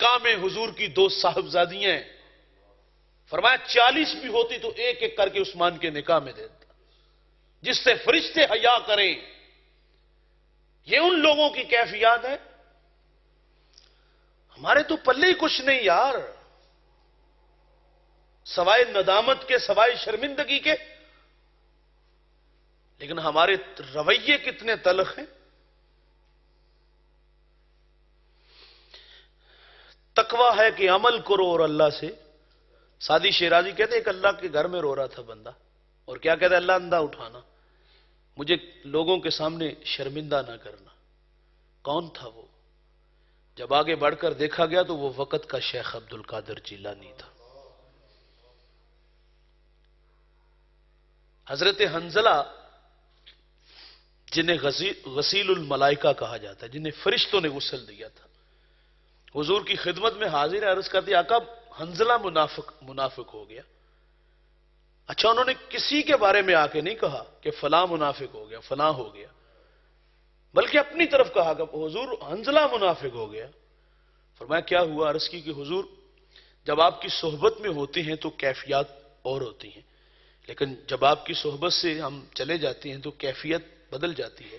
نکاح میں حضور کی 2 صاحبزادیاں ہیں، فرمایا 40 بھی ہوتی تو ایک ایک کر کے عثمان کے نکاح میں دیتا، جس سے فرشتے حیا کریں۔ یہ ان لوگوں کی کیفیات ہے۔ ہمارے تو پلے ہی کچھ نہیں یار، سوائے ندامت کے، سوائے شرمندگی کے، لیکن ہمارے رویے کتنے تلخ ہیں۔ تقویٰ ہے کہ عمل کرو اور اللہ سے۔ سعدی شیرازی کہتے ایک اللہ کے گھر میں رو رہا تھا بندہ، اور کیا کہتا ہے؟ اللہ اندھا اٹھانا، مجھے لوگوں کے سامنے شرمندہ نہ کرنا۔ کون تھا وہ؟ جب آگے بڑھ کر دیکھا گیا تو وہ وقت کا شیخ عبد القادر جیلانی تھا۔ حضرت حنظلہ جنہیں غسیل الملائکہ کہا جاتا ہے، جنہیں فرشتوں نے غسل دیا تھا، حضور کی خدمت میں حاضر عرض کرتی آقا حنظلہ منافق ہو گیا۔ اچھا، انہوں نے کسی کے بارے میں آ کے نہیں کہا کہ فلاں منافق ہو گیا، فلاں ہو گیا، بلکہ اپنی طرف کہا کہ حضور حنظلہ منافق ہو گیا۔ فرمایا کیا ہوا؟ عرض کی کہ حضور جب آپ کی صحبت میں ہوتے ہیں تو کیفیات اور ہوتی ہیں، لیکن جب آپ کی صحبت سے ہم چلے جاتے ہیں تو کیفیت بدل جاتی ہے۔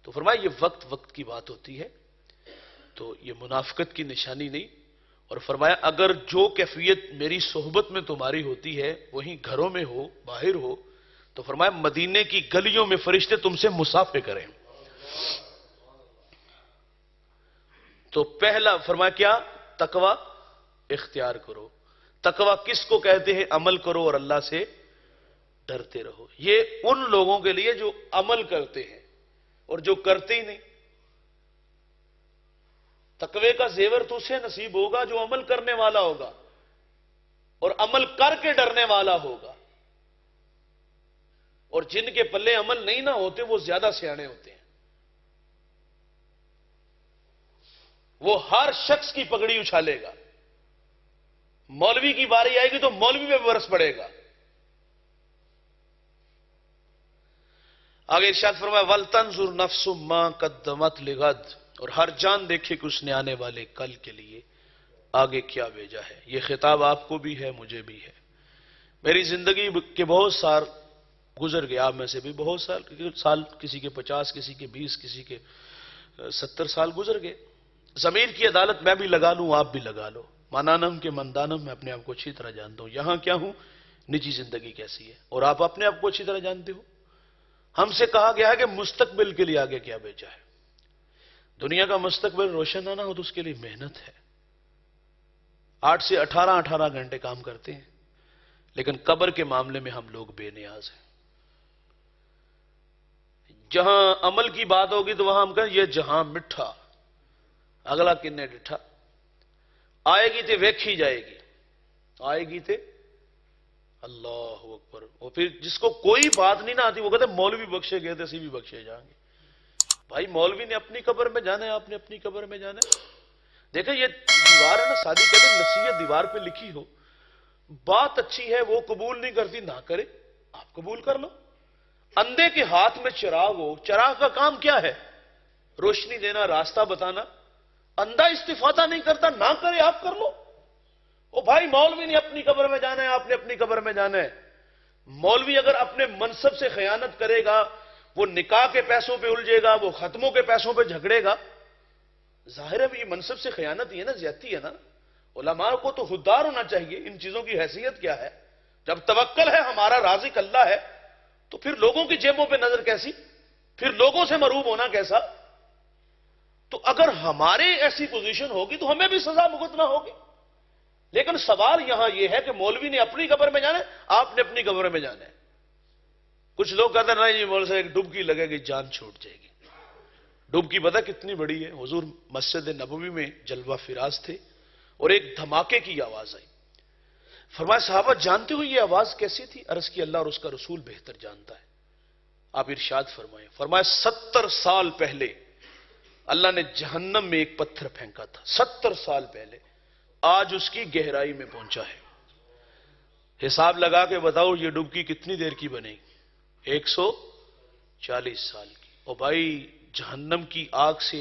تو فرمایا یہ وقت کی بات ہوتی ہے، تو یہ منافقت کی نشانی نہیں۔ اور فرمایا اگر جو کیفیت میری صحبت میں تمہاری ہوتی ہے وہیں گھروں میں ہو، باہر ہو، تو فرمایا مدینے کی گلیوں میں فرشتے تم سے مصافحہ کریں۔ تو پہلا فرمایا کیا؟ تقویٰ اختیار کرو۔ تقویٰ کس کو کہتے ہیں؟ عمل کرو اور اللہ سے ڈرتے رہو۔ یہ ان لوگوں کے لیے جو عمل کرتے ہیں اور جو کرتے ہی نہیں۔ تقوی کا زیور تو اسے نصیب ہوگا جو عمل کرنے والا ہوگا اور عمل کر کے ڈرنے والا ہوگا، اور جن کے پلے عمل نہیں نہ ہوتے وہ زیادہ سیانے ہوتے ہیں۔ وہ ہر شخص کی پگڑی اچھالے گا، مولوی کی باری آئے گی تو مولوی میں برس پڑے گا۔ آگے ارشاد فرمایا وَلْتَنْظُرْ نَفْسٌ مَا قَدَّمَتْ لِغَدٍ، اور ہر جان دیکھے کہ اس نے آنے والے کل کے لیے آگے کیا بھیجا ہے۔ یہ خطاب آپ کو بھی ہے، مجھے بھی ہے۔ میری زندگی کے بہت سال گزر گئے، آپ میں سے بھی بہت سال، کسی کے 50، کسی کے 20، کسی کے 70 سال گزر گئے۔ ضمیر کی عدالت میں بھی لگا لوں، آپ بھی لگا لو۔ مانانم کے مندانم، میں اپنے آپ کو اچھی طرح جانتا ہوں، یہاں کیا ہوں، نجی زندگی کیسی ہے، اور آپ اپنے آپ کو اچھی طرح جانتے ہو۔ ہم سے کہا گیا ہے کہ مستقبل کے لیے آگے کیا بھیجا ہے۔ دنیا کا مستقبل روشن نہ ہو تو اس کے لیے محنت ہے۔ 8 سے 18 گھنٹے کام کرتے ہیں، لیکن قبر کے معاملے میں ہم لوگ بے نیاز ہیں۔ جہاں عمل کی بات ہوگی تو وہاں ہم کہیں یہ جہاں مٹھا اگلا کنے ڈٹھا، آئے گی تے ویکھی جائے گی، آئے گی تے اللہ اکبر۔ اور پھر جس کو کوئی بات نہیں نہ آتی وہ کہتے مولوی بخشے گئے تھے، اسی بھی بخشے جائیں گے۔ بھائی مولوی نے اپنی قبر میں جانا ہے، آپ نے اپنی قبر میں جانا ہے۔ دیکھیں یہ دیوار ہے نا، سادی کہتے ہیں نصیحت دیوار پہ لکھی ہو، بات اچھی ہے وہ قبول نہیں کرتی، نہ کرے، آپ قبول کر لو۔ اندھے کے ہاتھ میں چراغ ہو، چراغ کا کام کیا ہے؟ روشنی دینا، راستہ بتانا۔ اندھا استفادہ نہیں کرتا، نہ کرے، آپ کر لو۔ او بھائی مولوی نے اپنی قبر میں جانا ہے، آپ نے اپنی قبر میں جانا ہے۔ مولوی اگر اپنے منصب سے خیانت کرے گا، وہ نکاح کے پیسوں پہ الجھے گا، وہ ختموں کے پیسوں پہ جھگڑے گا، ظاہر ہے یہ منصب سے خیانت ہی ہے نا، زیادتی ہے نا۔ علماء کو تو خوددار ہونا چاہیے، ان چیزوں کی حیثیت کیا ہے؟ جب توکل ہے ہمارا رازق اللہ ہے تو پھر لوگوں کی جیبوں پہ نظر کیسی؟ پھر لوگوں سے مرعوب ہونا کیسا؟ تو اگر ہمارے ایسی پوزیشن ہوگی تو ہمیں بھی سزا بھگتنا ہوگی۔ لیکن سوال یہاں یہ ہے کہ مولوی نے اپنی قبر میں جانا ہے، آپ نے اپنی قبر میں جانا ہے۔ کچھ لوگ کہتے ہیں نہیں جی مولوی صاحب ایک ڈبکی لگے گی جان چھوٹ جائے گی۔ ڈبکی پتہ کتنی بڑی ہے؟ حضور مسجد نبوی میں جلوہ فراز تھے اور ایک دھماکے کی آواز آئی۔ فرمایا صحابہ جانتے ہو یہ آواز کیسی تھی؟ عرض کی اللہ اور اس کا رسول بہتر جانتا ہے۔ آپ ارشاد فرمائیں، فرمایا 70 سال پہلے اللہ نے جہنم میں ایک پتھر پھینکا تھا، 70 سال پہلے، آج اس کی گہرائی میں پہنچا ہے۔ حساب لگا کے بتاؤ یہ ڈبکی کتنی دیر کی بنے گی؟ 140 سال کی۔ اور بھائی جہنم کی آگ سے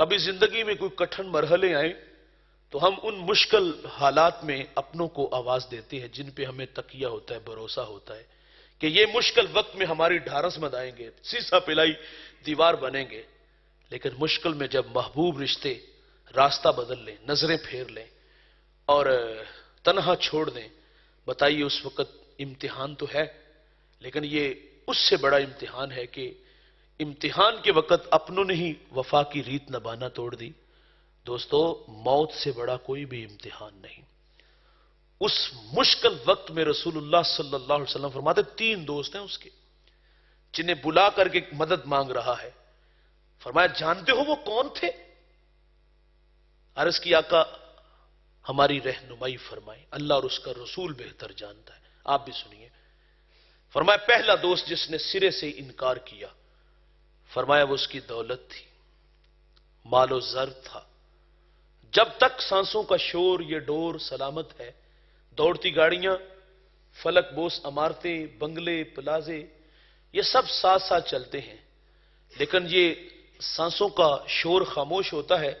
کبھی زندگی میں کوئی کٹھن مرحلے آئیں تو ہم ان مشکل حالات میں اپنوں کو آواز دیتے ہیں جن پہ ہمیں تکیہ ہوتا ہے، بھروسہ ہوتا ہے کہ یہ مشکل وقت میں ہماری ڈھارس مدائیں گے، سیسا پلائی دیوار بنیں گے۔ لیکن مشکل میں جب محبوب رشتے راستہ بدل لیں، نظریں پھیر لیں اور تنہا چھوڑ دیں، بتائیے اس وقت امتحان تو ہے، لیکن یہ اس سے بڑا امتحان ہے کہ امتحان کے وقت اپنوں نے ہی وفا کی ریت نبھانا توڑ دی۔ دوستو، موت سے بڑا کوئی بھی امتحان نہیں۔ اس مشکل وقت میں رسول اللہ صلی اللہ علیہ وسلم فرماتے 3 دوست ہیں اس کے جنہیں بلا کر کے مدد مانگ رہا ہے۔ فرمایا جانتے ہو وہ کون تھے؟ عرض کی آقا ہماری رہنمائی فرمائیں، اللہ اور اس کا رسول بہتر جانتا ہے، آپ بھی سنیے۔ فرمایا پہلا دوست جس نے سرے سے انکار کیا، فرمایا وہ اس کی دولت تھی، مال و زر تھا۔ جب تک سانسوں کا شور یہ ڈور سلامت ہے، دوڑتی گاڑیاں، فلک بوس عمارتیں، بنگلے، پلازے، یہ سب ساتھ ساتھ چلتے ہیں، لیکن یہ سانسوں کا شور خاموش ہوتا ہے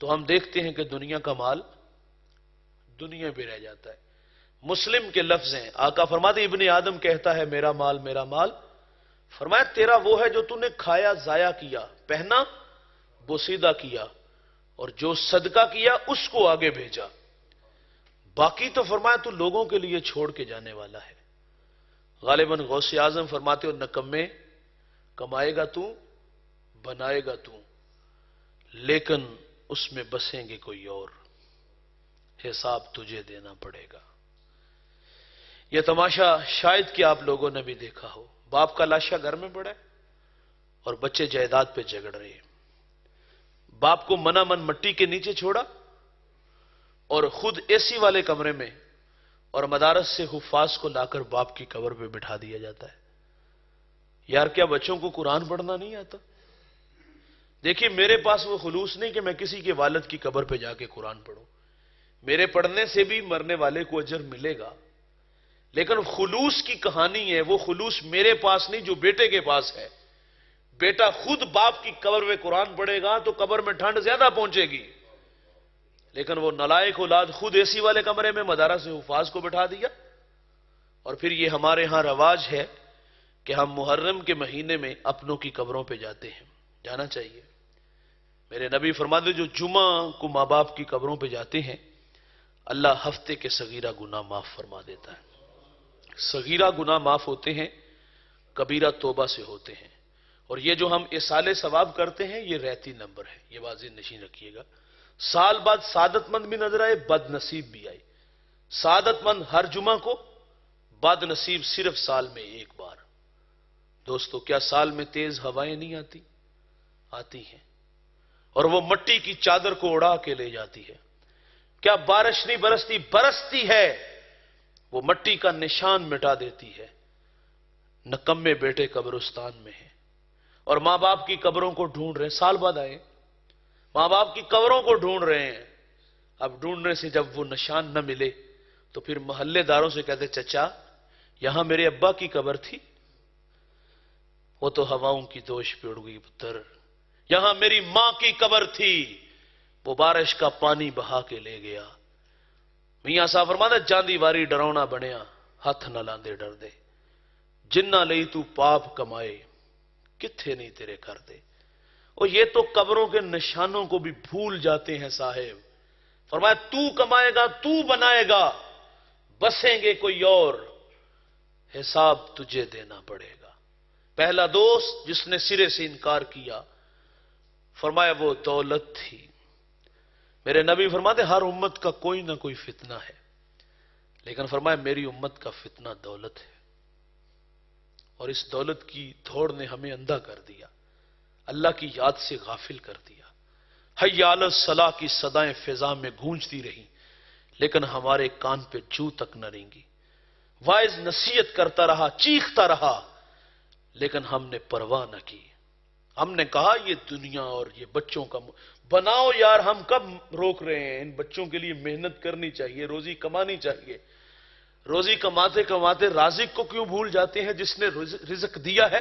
تو ہم دیکھتے ہیں کہ دنیا کا مال دنیا پہ رہ جاتا ہے۔ مسلم کے لفظ ہیں، آقا فرماتے ابن آدم کہتا ہے میرا مال میرا مال، فرمایا تیرا وہ ہے جو تو نے کھایا ضائع کیا، پہنا بوسیدہ کیا، اور جو صدقہ کیا اس کو آگے بھیجا، باقی تو فرمایا تو لوگوں کے لیے چھوڑ کے جانے والا ہے۔ غالباً غوث اعظم فرماتے ہو نکمے کمائے گا تو بنائے گا تو، لیکن اس میں بسیں گے کوئی اور، حساب تجھے دینا پڑے گا۔ یہ تماشا شاید کہ آپ لوگوں نے بھی دیکھا ہو، باپ کا لاشا گھر میں پڑا ہے اور بچے جائیداد پہ جھگڑ رہے ہیں۔ باپ کو منا من مٹی کے نیچے چھوڑا اور خود اے سی والے کمرے میں، اور مدارس سے حفاظ کو لا کر باپ کی قبر پہ بٹھا دیا جاتا ہے۔ یار کیا بچوں کو قرآن پڑھنا نہیں آتا؟ دیکھیے میرے پاس وہ خلوص نہیں کہ میں کسی کے والد کی قبر پہ جا کے قرآن پڑھوں، میرے پڑھنے سے بھی مرنے والے کو اجر ملے گا، لیکن خلوص کی کہانی ہے، وہ خلوص میرے پاس نہیں جو بیٹے کے پاس ہے۔ بیٹا خود باپ کی قبر میں قرآن پڑھے گا تو قبر میں ٹھنڈ زیادہ پہنچے گی، لیکن وہ نالائق اولاد خود اے سی والے کمرے میں مدارس سے حفاظ کو بٹھا دیا۔ اور پھر یہ ہمارے ہاں رواج ہے کہ ہم محرم کے مہینے میں اپنوں کی قبروں پہ جاتے ہیں، جانا چاہیے۔ میرے نبی فرماتے جو جمعہ کو ماں باپ کی قبروں پہ جاتے ہیں اللہ ہفتے کے صغیرہ گناہ معاف فرما دیتا ہے۔ صغیرہ گناہ معاف ہوتے ہیں، کبیرہ توبہ سے ہوتے ہیں، اور یہ جو ہم اصالِ ثواب کرتے ہیں یہ رہتی نمبر ہے، یہ واضح نشین رکھیے گا۔ سال بعد سعادت مند بھی نظر آئے، بد نصیب بھی آئے۔ سعادت مند ہر جمعہ کو، بد نصیب صرف سال میں ایک بار۔ دوستو کیا سال میں تیز ہوائیں نہیں آتی؟ آتی ہیں، اور وہ مٹی کی چادر کو اڑا کے لے جاتی ہے۔ کیا بارش نہیں برستی؟ برستی ہے، وہ مٹی کا نشان مٹا دیتی ہے۔ نکمے بیٹے قبرستان میں ہیں اور ماں باپ کی قبروں کو ڈھونڈ رہے ہیں، سال بعد آئے ماں باپ کی قبروں کو ڈھونڈ رہے ہیں۔ اب ڈھونڈنے سے جب وہ نشان نہ ملے تو پھر محلے داروں سے کہتے چچا یہاں میرے ابا کی قبر تھی، وہ تو ہواؤں کی دوش پہ اڑ گئی پتر۔ یہاں میری ماں کی قبر تھی، وہ بارش کا پانی بہا کے لے گیا۔ میاں صاحب فرماتے جاندی واری ڈرونا بنیا، ہاتھ نہ لاندے ڈر دے، جنہ لئی تو پاپ کمائے کتھے نہیں تیرے کر دے۔ اور یہ تو قبروں کے نشانوں کو بھی بھول جاتے ہیں صاحب۔ فرمایا تو کمائے گا، تو بنائے گا، بسیں گے کوئی اور، حساب تجھے دینا پڑے گا۔ پہلا دوست جس نے سرے سے انکار کیا، فرمایا وہ دولت تھی۔ میرے نبی فرماتے ہر امت کا کوئی نہ کوئی فتنہ ہے، لیکن فرمایا میری امت کا فتنہ دولت ہے، اور اس دولت کی دوڑ نے ہمیں اندھا کر دیا، اللہ کی یاد سے غافل کر دیا۔ حی علی الصلاح کی صدائیں فضا میں گونجتی رہی، لیکن ہمارے کان پہ جو تک نہ رینگی۔ واعظ نصیحت کرتا رہا، چیختا رہا، لیکن ہم نے پرواہ نہ کی۔ ہم نے کہا یہ دنیا اور یہ بچوں کا بناؤ یار، ہم کب روک رہے ہیں؟ ان بچوں کے لیے محنت کرنی چاہیے، روزی کمانی چاہیے۔ روزی کماتے کماتے رازق کو کیوں بھول جاتے ہیں جس نے رزق دیا ہے؟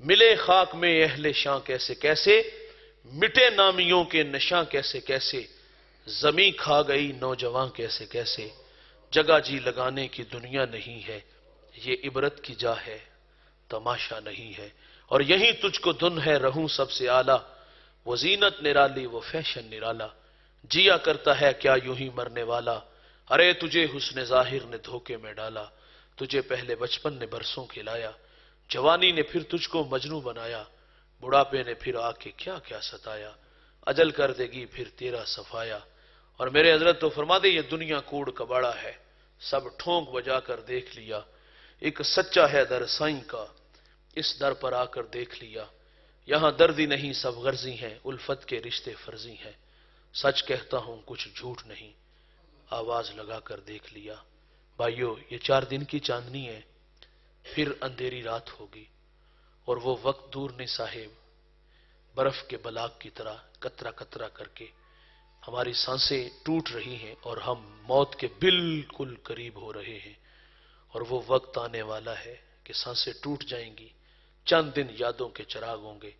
ملے خاک میں اہل شاں کیسے کیسے، مٹے نامیوں کے نشاں کیسے کیسے، زمیں کھا گئی نوجواں کیسے کیسے، جگہ جی لگانے کی دنیا نہیں ہے، یہ عبرت کی جا ہے تماشا نہیں ہے، اور یہیں تجھ کو دھن ہے رہوں سب سے اعلیٰ، وہ زینت نرالی وہ فیشن نرالا، جیا کرتا ہے کیا یوں ہی مرنے والا، ارے تجھے حسن ظاہر نے دھوکے میں ڈالا، تجھے پہلے بچپن نے برسوں کھلایا، جوانی نے پھر تجھ کو مجنوں بنایا، بڑھاپے نے پھر آ کے کیا کیا ستایا، اجل کر دے گی پھر تیرا صفایا، اور میرے حضرت تو فرما دے یہ دنیا کوڑ کباڑا ہے، سب ٹھونک بجا کر دیکھ لیا، ایک سچا ہے در سائیں کا، اس در پر آ کر دیکھ لیا، یہاں دردی نہیں سب غرضی ہیں، الفت کے رشتے فرضی ہیں، سچ کہتا ہوں کچھ جھوٹ نہیں، آواز لگا کر دیکھ لیا، بھائیو یہ 4 دن کی چاندنی ہے، پھر اندھیری رات ہوگی، اور وہ وقت دور نہیں صاحب، برف کے بلاک کی طرح قطرہ قطرہ کر کے ہماری سانسیں ٹوٹ رہی ہیں اور ہم موت کے بالکل قریب ہو رہے ہیں، اور وہ وقت آنے والا ہے کہ سانسیں ٹوٹ جائیں گی، چند دن یادوں کے چراغ ہوں گے،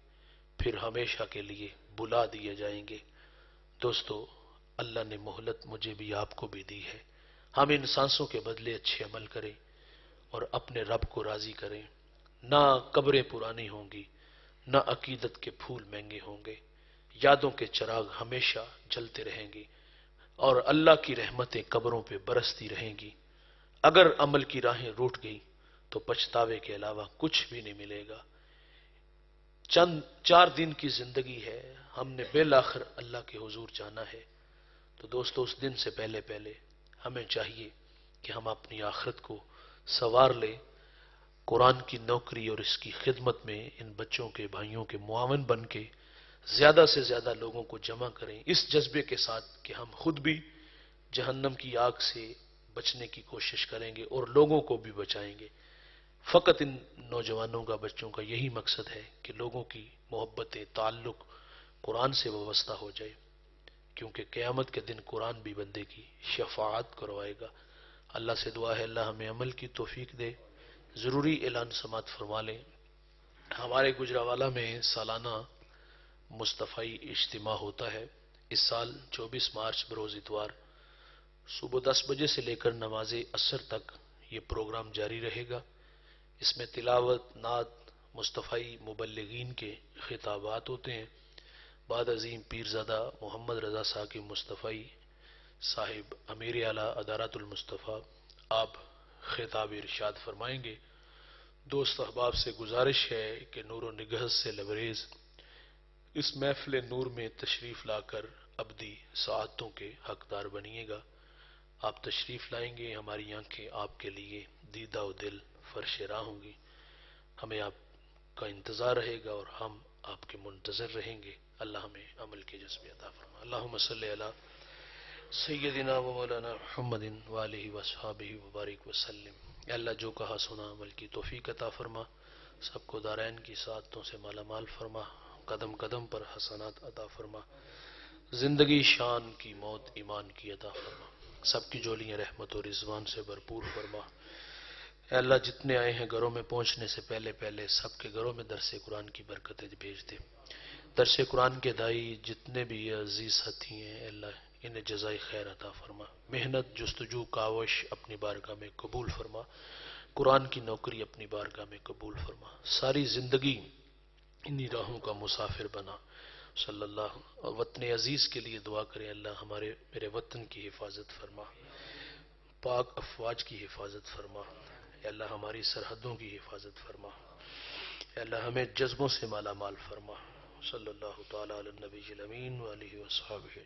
پھر ہمیشہ کے لیے بلا دیے جائیں گے۔ دوستو، اللہ نے مہلت مجھے بھی آپ کو بھی دی ہے، ہم ان سانسوں کے بدلے اچھے عمل کریں اور اپنے رب کو راضی کریں، نہ قبریں پرانی ہوں گی، نہ عقیدت کے پھول مہنگے ہوں گے، یادوں کے چراغ ہمیشہ جلتے رہیں گی، اور اللہ کی رحمتیں قبروں پہ برستی رہیں گی۔ اگر عمل کی راہیں روٹ گئی تو پچھتاوے کے علاوہ کچھ بھی نہیں ملے گا۔ چند 4 دن کی زندگی ہے، ہم نے بالآخر اللہ کے حضور جانا ہے، تو دوستو اس دن سے پہلے پہلے ہمیں چاہیے کہ ہم اپنی آخرت کو سنوار لیں، قرآن کی نوکری اور اس کی خدمت میں ان بچوں کے بھائیوں کے معاون بن کے زیادہ سے زیادہ لوگوں کو جمع کریں، اس جذبے کے ساتھ کہ ہم خود بھی جہنم کی آگ سے بچنے کی کوشش کریں گے اور لوگوں کو بھی بچائیں گے۔ فقط ان نوجوانوں کا بچوں کا یہی مقصد ہے کہ لوگوں کی محبت تعلق قرآن سے وابستہ ہو جائے، کیونکہ قیامت کے دن قرآن بھی بندے کی شفاعت کروائے گا۔ اللہ سے دعا ہے اللہ ہمیں عمل کی توفیق دے۔ ضروری اعلان سماعت فرما لیں، ہمارے گجراوالا میں سالانہ مصطفی اجتماع ہوتا ہے۔ اس سال 24 مارچ بروز اتوار صبح 10 بجے سے لے کر نماز عصر تک یہ پروگرام جاری رہے گا۔ اس میں تلاوت، نعت، مصطفی مبلغین کے خطابات ہوتے ہیں۔ بعد عظیم پیرزادہ محمد رضا ثاقب مصطفی صاحب امیر اعلیٰ ادارت المصطفیٰ آپ خطاب ارشاد فرمائیں گے۔ دوست احباب سے گزارش ہے کہ نور و نگہت سے لبریز اس محفل نور میں تشریف لا کر ابدی سعادتوں کے حقدار بنیے گا۔ آپ تشریف لائیں گے، ہماری آنکھیں آپ کے لیے دیدہ و دل فرش راہ ہوں گی، ہمیں آپ کا انتظار رہے گا اور ہم آپ کے منتظر رہیں گے۔ اللہ ہمیں عمل کے جذبے عطا فرما۔ اللہم صلی علی سیدنا و مولانا محمد وآلہ وصحابہ وبارک وسلم۔ اے اللہ جو کہا سنا عمل کی توفیق عطا فرما، سب کو دارین کی سعادتوں سے مالا مال فرما، قدم قدم پر حسنات عطا فرما، زندگی شان کی موت ایمان کی عطا فرما، سب کی جولیاں رحمت و رضوان سے بھرپور فرما۔ اے اللہ جتنے آئے ہیں گھروں میں پہنچنے سے پہلے پہلے سب کے گھروں میں درس قرآن کی برکتیں بھیج دے۔ درس قرآن کے دائی جتنے بھی عزیز ساتھی ہیں اے اللہ انہیں جزائے خیر عطا فرما، محنت جستجو کاوش اپنی بارگاہ میں قبول فرما، قرآن کی نوکری اپنی بارگاہ میں قبول فرما، ساری زندگی انہی راہوں کا مسافر بنا۔ صلی اللہ وطن عزیز کے لیے دعا کریں، اللہ ہمارے میرے وطن کی حفاظت فرما، پاک افواج کی حفاظت فرما، اے اللہ ہماری سرحدوں کی حفاظت فرما، اے اللہ ہمیں جذبوں سے مالا مال فرما۔ صلی اللہ تعالی علی النبی الامین وآلہ وصحبہ